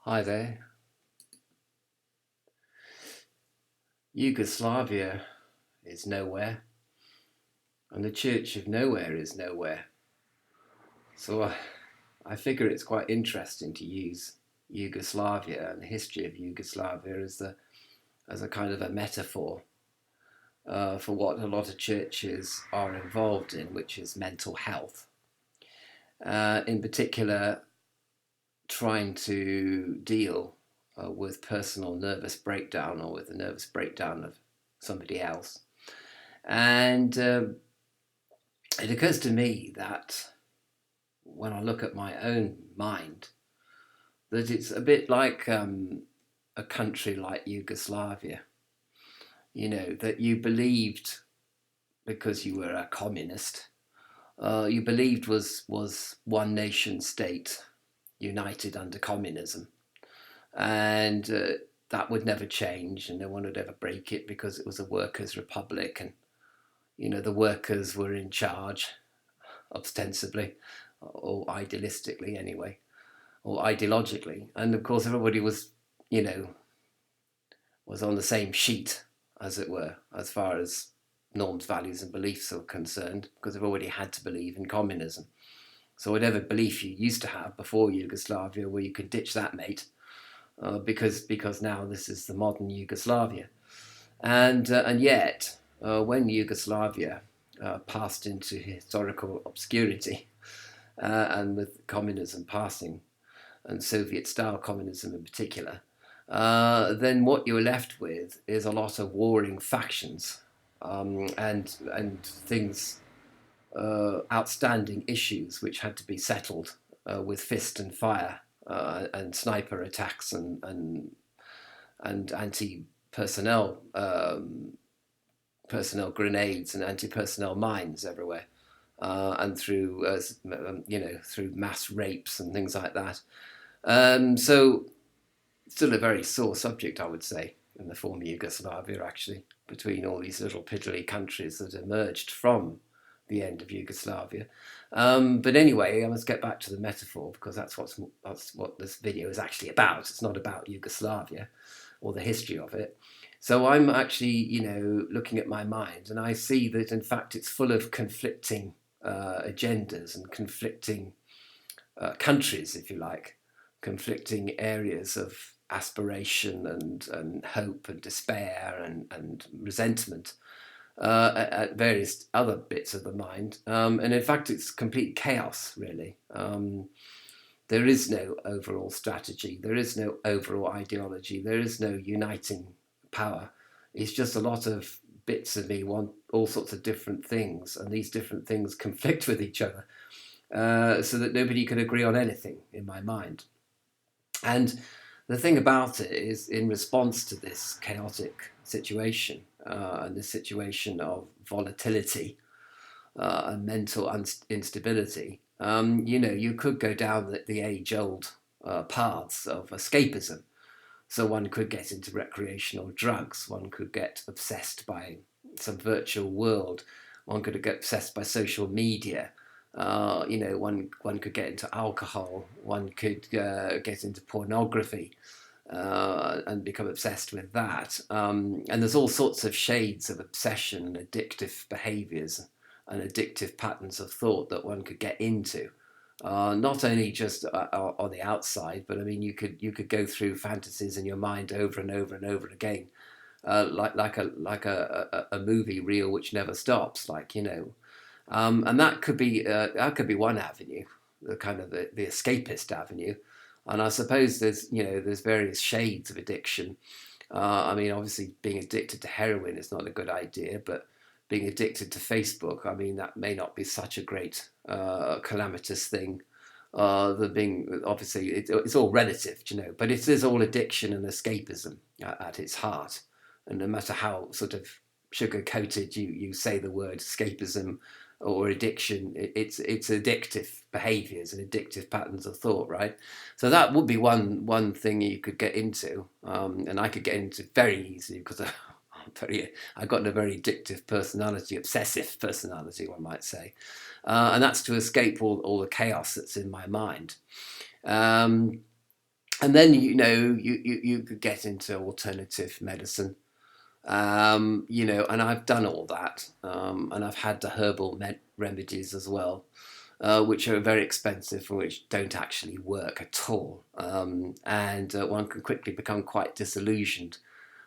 Hi there. Yugoslavia is nowhere, and the Church of Nowhere is nowhere. So I figure it's quite interesting to use Yugoslavia and the history of Yugoslavia as a kind of a metaphor for what a lot of churches are involved in, which is mental health. In particular, trying to deal with personal nervous breakdown or with the nervous breakdown of somebody else. And it occurs to me that when I look at my own mind, that it's a bit like a country like Yugoslavia, that you believed because you were a communist, you believed was one nation state united under communism. And that would never change and no one would ever break it because it was a workers' republic and, the workers were in charge ostensibly, or idealistically anyway, or ideologically. And of course, everybody was, was on the same sheet, as it were, as far as norms, values, and beliefs are concerned, because everybody had to believe in communism. So whatever belief you used to have before Yugoslavia, well, you could ditch that, mate, because now this is the modern Yugoslavia. And yet, when Yugoslavia passed into historical obscurity, and with communism passing, and Soviet-style communism in particular, then what you're left with is a lot of warring factions and things, outstanding issues which had to be settled with fist and fire and sniper attacks and anti-personnel personnel grenades and anti-personnel mines everywhere. And through through mass rapes and things like that. So still a very sore subject, I would say, in the former Yugoslavia, actually, between all these little piddly countries that emerged from the end of Yugoslavia. But anyway, I must get back to the metaphor because that's what this video is actually about. It's not about Yugoslavia or the history of it. So I'm actually, looking at my mind and I see that, in fact, it's full of conflicting agendas and conflicting countries, if you like, conflicting areas of aspiration and hope and despair and resentment at various other bits of the mind. And in fact, it's complete chaos, really. There is no overall strategy. There is no overall ideology. There is no uniting power. It's just a lot of bits of me want all sorts of different things, and these different things conflict with each other, so that nobody can agree on anything in my mind. And the thing about it is, in response to this chaotic situation and this situation of volatility and mental instability, you could go down the age-old paths of escapism. So one could get into recreational drugs, one could get obsessed by some virtual world, one could get obsessed by social media, one could get into alcohol, one could get into pornography and become obsessed with that. And there's all sorts of shades of obsession and addictive behaviours and addictive patterns of thought that one could get into. Not only just on the outside, but I mean, you could go through fantasies in your mind over and over and over again, like a movie reel which never stops, and that could be one avenue, the kind of the escapist avenue. And I suppose there's various shades of addiction. I mean, obviously, being addicted to heroin is not a good idea, but being addicted to Facebook, I mean, that may not be such a great calamitous thing. The being obviously it's all relative, but it is all addiction and escapism at its heart. And no matter how sort of sugar coated you say the word escapism or addiction, it's addictive behaviours and addictive patterns of thought, right? So that would be one thing you could get into, and I could get into very easily because I got a very addictive personality, obsessive personality, one might say, and that's to escape all the chaos that's in my mind. And then, you could get into alternative medicine, and I've done all that, and I've had the herbal remedies as well, which are very expensive and which don't actually work at all. And one can quickly become quite disillusioned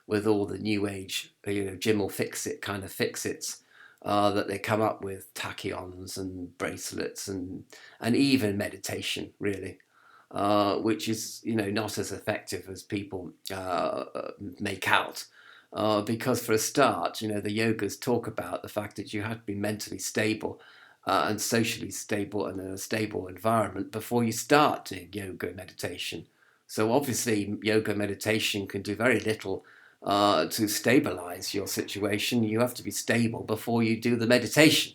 with all the new age, Jim will fix it kind of fix-its that they come up with, tachyons and bracelets and even meditation, really. Which is, not as effective as people make out. Because for a start, the yogas talk about the fact that you have to be mentally stable and socially stable and in a stable environment before you start doing yoga meditation. So obviously, yoga meditation can do very little to stabilize your situation. You have to be stable before you do the meditation.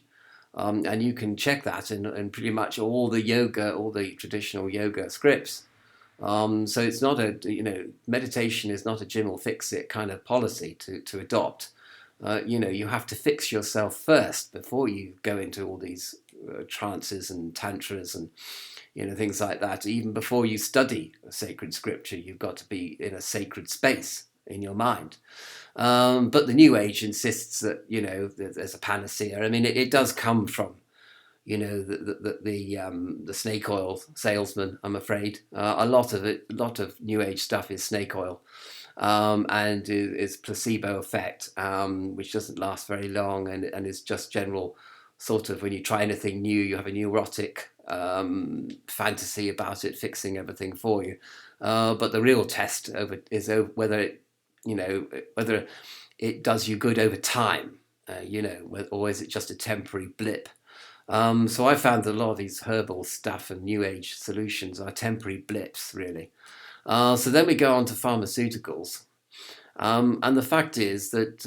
And you can check that in pretty much all the traditional yoga scripts. So it's not meditation is not a Jim will fix it kind of policy to adopt. You have to fix yourself first before you go into all these trances and tantras and things like that. Even before you study sacred scripture, you've got to be in a sacred space in your mind. But the New Age insists that there's a panacea. I mean, it does come from the snake oil salesman. I'm afraid a lot of New Age stuff is snake oil, and is placebo effect, which doesn't last very long, and is just general sort of when you try anything new, you have a neurotic fantasy about it fixing everything for you. But the real test is whether it does you good over time, or is it just a temporary blip? So I found that a lot of these herbal stuff and New Age solutions are temporary blips, really. So then we go on to pharmaceuticals. And the fact is that,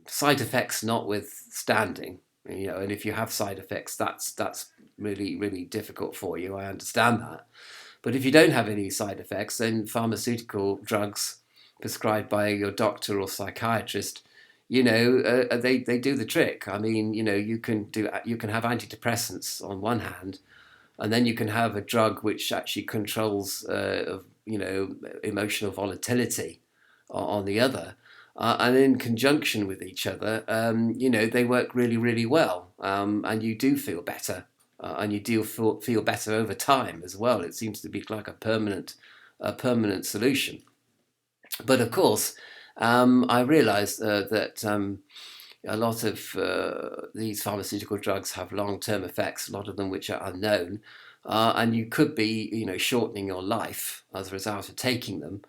side effects notwithstanding, and if you have side effects, that's really, really difficult for you. I understand that. But if you don't have any side effects, then pharmaceutical drugs prescribed by your doctor or psychiatrist, they do the trick. I mean, you can have antidepressants on one hand, and then you can have a drug which actually controls, emotional volatility on the other. And in conjunction with each other, they work really, really well, and you do feel better, and you do feel better over time as well. It seems to be like a permanent solution. But of course, I realised that a lot of these pharmaceutical drugs have long-term effects, a lot of them which are unknown, and you could be, shortening your life as a result of taking them.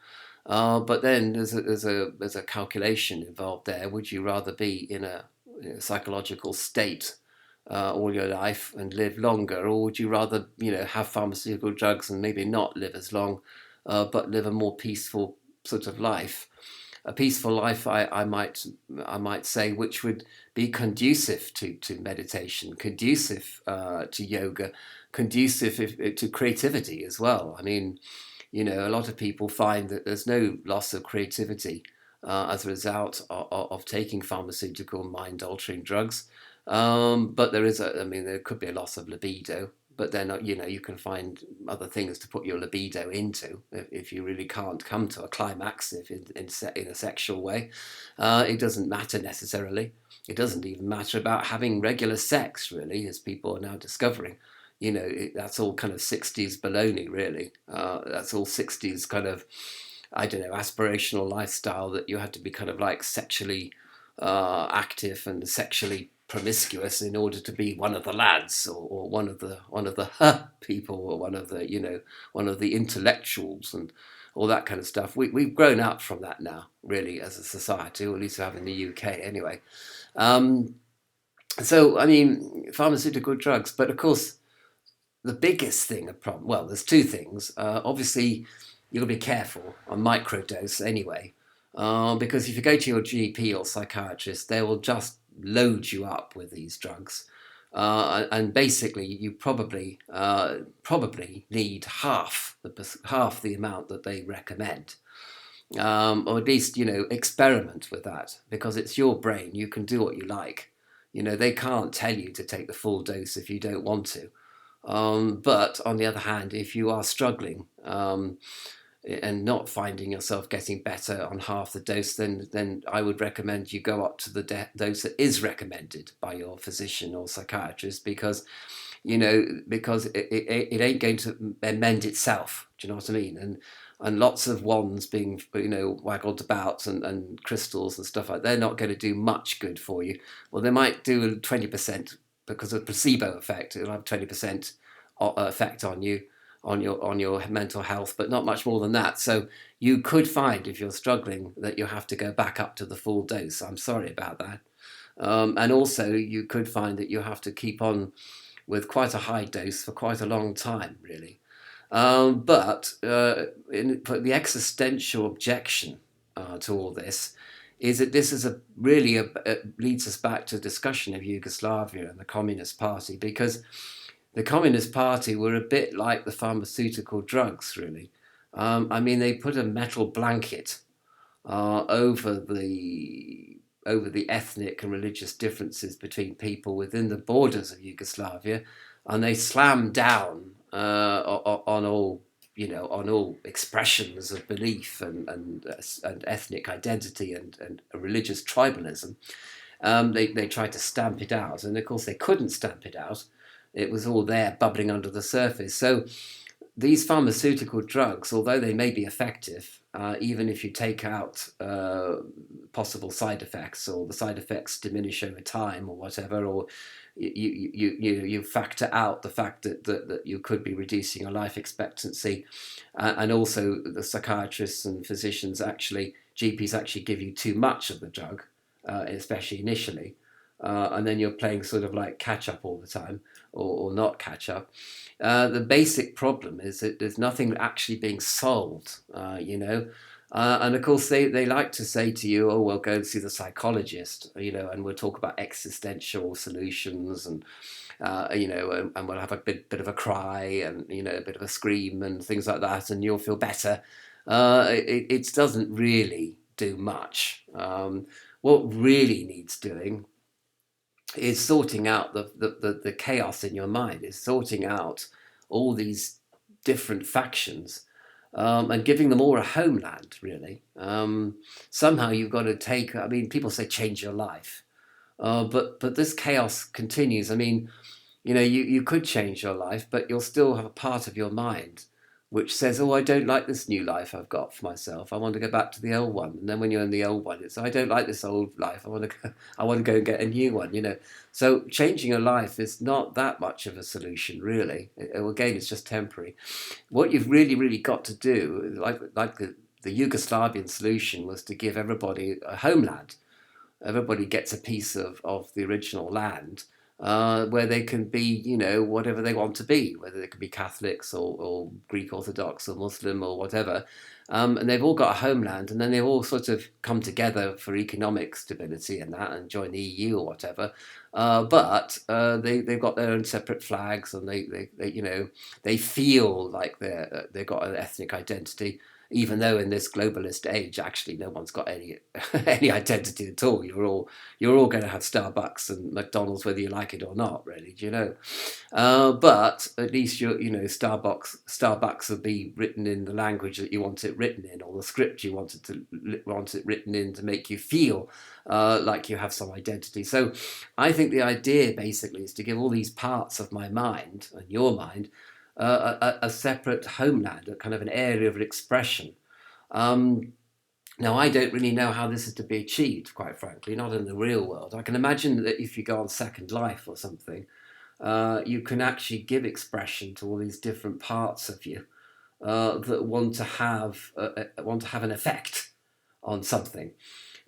But then there's a calculation involved there. Would you rather be in a psychological state all your life and live longer, or would you rather have pharmaceutical drugs and maybe not live as long, but live a more peaceful sort of life? A peaceful life, I might say, which would be conducive to meditation, conducive to yoga, conducive to creativity as well. I mean, a lot of people find that there's no loss of creativity as a result of taking pharmaceutical mind-altering drugs. But there could be a loss of libido, but then, you can find other things to put your libido into if you really can't come to a climax in a sexual way. It doesn't matter necessarily. It doesn't even matter about having regular sex, really, as people are now discovering. That's all kind of 60s baloney, really. That's all 60s kind of, I don't know, aspirational lifestyle that you had to be kind of like sexually active and sexually promiscuous in order to be one of the lads, or one of the people, or one of the intellectuals and all that kind of stuff. We've grown up from that now, really, as a society, or at least we have in the UK anyway. So I mean, pharmaceutical drugs, but of course the biggest thing, there's two things. Obviously, you've got to be careful on microdose anyway, because if you go to your GP or psychiatrist, they will just load you up with these drugs, and basically you probably need half the amount that they recommend, or at least experiment with that, because it's your brain. You can do what you like. They can't tell you to take the full dose if you don't want to. But on the other hand, if you are struggling and not finding yourself getting better on half the dose, then I would recommend you go up to the dose that is recommended by your physician or psychiatrist, because it ain't going to amend itself. Do you know what I mean? And lots of wands being waggled about, and crystals and stuff like that, they're not going to do much good for you. Well, they might do 20% because of placebo effect. It'll have 20% effect on you, on your mental health, but not much more than that. So you could find, if you're struggling, that you have to go back up to the full dose. I'm sorry about that. And also you could find that you have to keep on with quite a high dose for quite a long time, really. But the existential objection to all this is that this is leads us back to a discussion of Yugoslavia and the Communist Party, because the Communist Party were a bit like the pharmaceutical drugs, really. I mean, they put a metal blanket over the ethnic and religious differences between people within the borders of Yugoslavia, and they slammed down on all expressions of belief and ethnic identity and religious tribalism. They tried to stamp it out, and of course they couldn't stamp it out. It was all there, bubbling under the surface. So these pharmaceutical drugs, although they may be effective, even if you take out possible side effects, or the side effects diminish over time, or whatever, or you factor out the fact that you could be reducing your life expectancy, and also the psychiatrists and physicians GPs actually give you too much of the drug, especially initially, and then you're playing sort of like catch up all the time, or not catch up. The basic problem is that there's nothing actually being solved, and of course they like to say to you, oh, well, go and see the psychologist, and we'll talk about existential solutions, and and we'll have a bit of a cry, and a bit of a scream and things like that, and you'll feel better. It doesn't really do much. What really needs doing is sorting out the chaos in your mind, is sorting out all these different factions, and giving them all a homeland, really. Somehow you've got to I mean, people say change your life, but this chaos continues. I mean, you could change your life, but you'll still have a part of your mind which says, oh, I don't like this new life I've got for myself. I want to go back to the old one. And then when you're in the old one, it's, I don't like this old life. I want to go and get a new one, So changing your life is not that much of a solution, really. Again, it's just temporary. What you've really, really got to do, like the Yugoslavian solution, was to give everybody a homeland. Everybody gets a piece of the original land, where they can be, whatever they want to be, whether they can be Catholics or Greek Orthodox or Muslim or whatever. And they've all got a homeland, and then they've all sort of come together for economic stability and that, and join the EU or whatever. But they've got their own separate flags, and they feel like they've got an ethnic identity, even though in this globalist age, actually, no one's got any any identity at all. You're all going to have Starbucks and McDonald's, whether you like it or not, really. Do you know? But at least Starbucks will be written in the language that you want it written in, or the script you want it written in, to make you feel like you have some identity. So, I think the idea basically is to give all these parts of my mind and your mind a separate homeland, a kind of an area of expression. Now, I don't really know how this is to be achieved, quite frankly, not in the real world. I can imagine that if you go on Second Life or something, you can actually give expression to all these different parts of you that want to have an effect on something.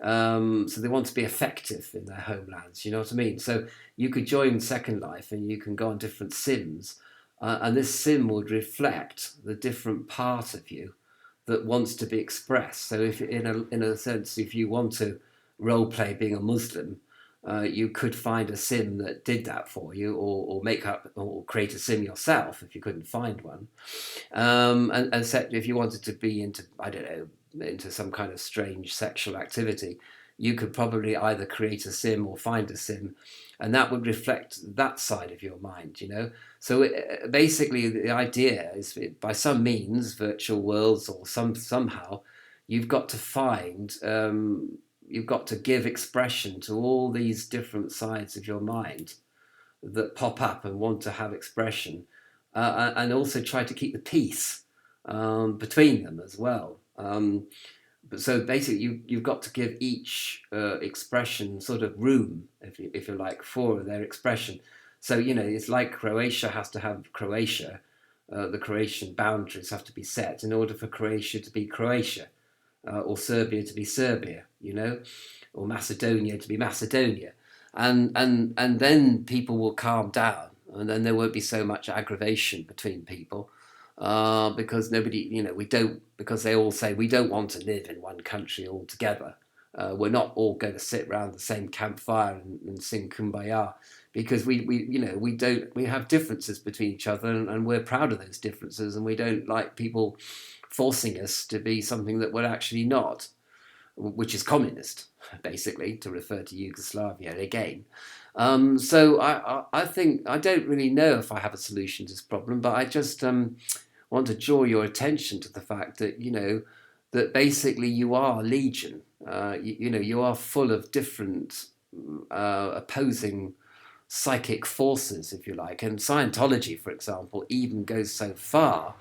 So they want to be effective in their homelands. You know what I mean? So you could join Second Life, and you can go on different sims. And this sim would reflect the different part of you that wants to be expressed. So, if in a sense, if you want to role play being a Muslim, you could find a sim that did that for you, or make up or create a sim yourself if you couldn't find one. And if you wanted to be into, I don't know, into some kind of strange sexual activity, you could probably either create a sim or find a sim, and that would reflect that side of your mind. So basically, the idea is by some means, virtual worlds or somehow, you've got to find, you've got to give expression to all these different sides of your mind that pop up and want to have expression, and also try to keep the peace between them as well. But so basically, you've got to give each expression sort of room, if you like, for their expression. So it's like Croatia has to have Croatia. The Croatian boundaries have to be set in order for Croatia to be Croatia, or Serbia to be Serbia, or Macedonia to be Macedonia, and then people will calm down, and then there won't be so much aggravation between people, because nobody, we don't, because they all say we don't want to live in one country all together. We're not all going to sit around the same campfire and sing kumbaya, because we have differences between each other, and we're proud of those differences, and we don't like people forcing us to be something that we're actually not, which is communist, basically, to refer to Yugoslavia again. So I think I don't really know if I have a solution to this problem, but I just want to draw your attention to the fact that that basically you are legion. You are full of different opposing psychic forces, if you like. And Scientology, for example, even goes so far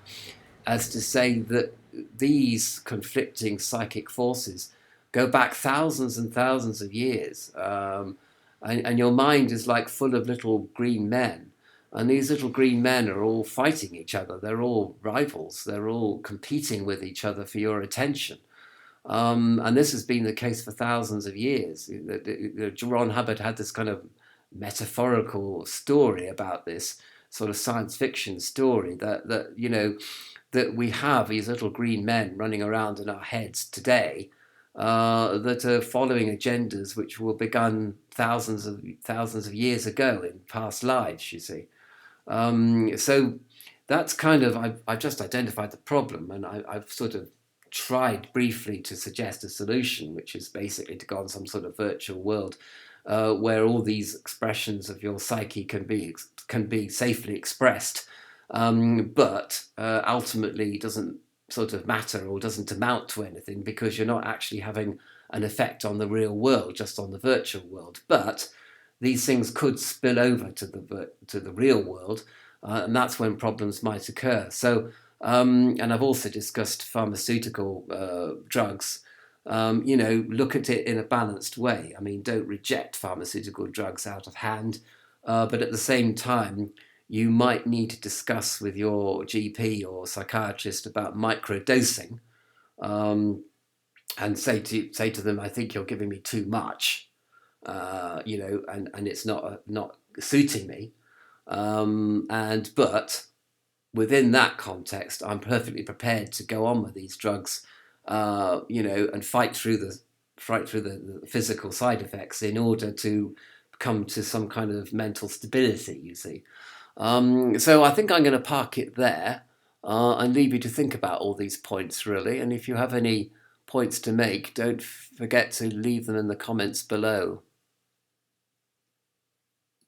as to say that these conflicting psychic forces go back thousands and thousands of years. And your mind is like full of little green men. And these little green men are all fighting each other. They're all rivals. They're all competing with each other for your attention. And this has been the case for thousands of years. Ron Hubbard had this kind of metaphorical story about this sort of science fiction story that we have these little green men running around in our heads today, that are following agendas which were begun thousands of years ago in past lives, you see. So that's kind of, I've just identified the problem, and I've sort of tried briefly to suggest a solution, which is basically to go on some sort of virtual world where all these expressions of your psyche can be safely expressed, but ultimately doesn't sort of matter or doesn't amount to anything, because you're not actually having an effect on the real world, just on the virtual world. But these things could spill over to the real world, and that's when problems might occur. So, and I've also discussed pharmaceutical drugs. Look at it in a balanced way. I mean, don't reject pharmaceutical drugs out of hand, but at the same time, you might need to discuss with your GP or psychiatrist about microdosing, and say to them, I think you're giving me too much, and it's not suiting me. But within that context, I'm perfectly prepared to go on with these drugs, and fight through the physical side effects in order to come to some kind of mental stability, you see. So I think I'm going to park it there, and leave you to think about all these points, really. And if you have any points to make, don't forget to leave them in the comments below.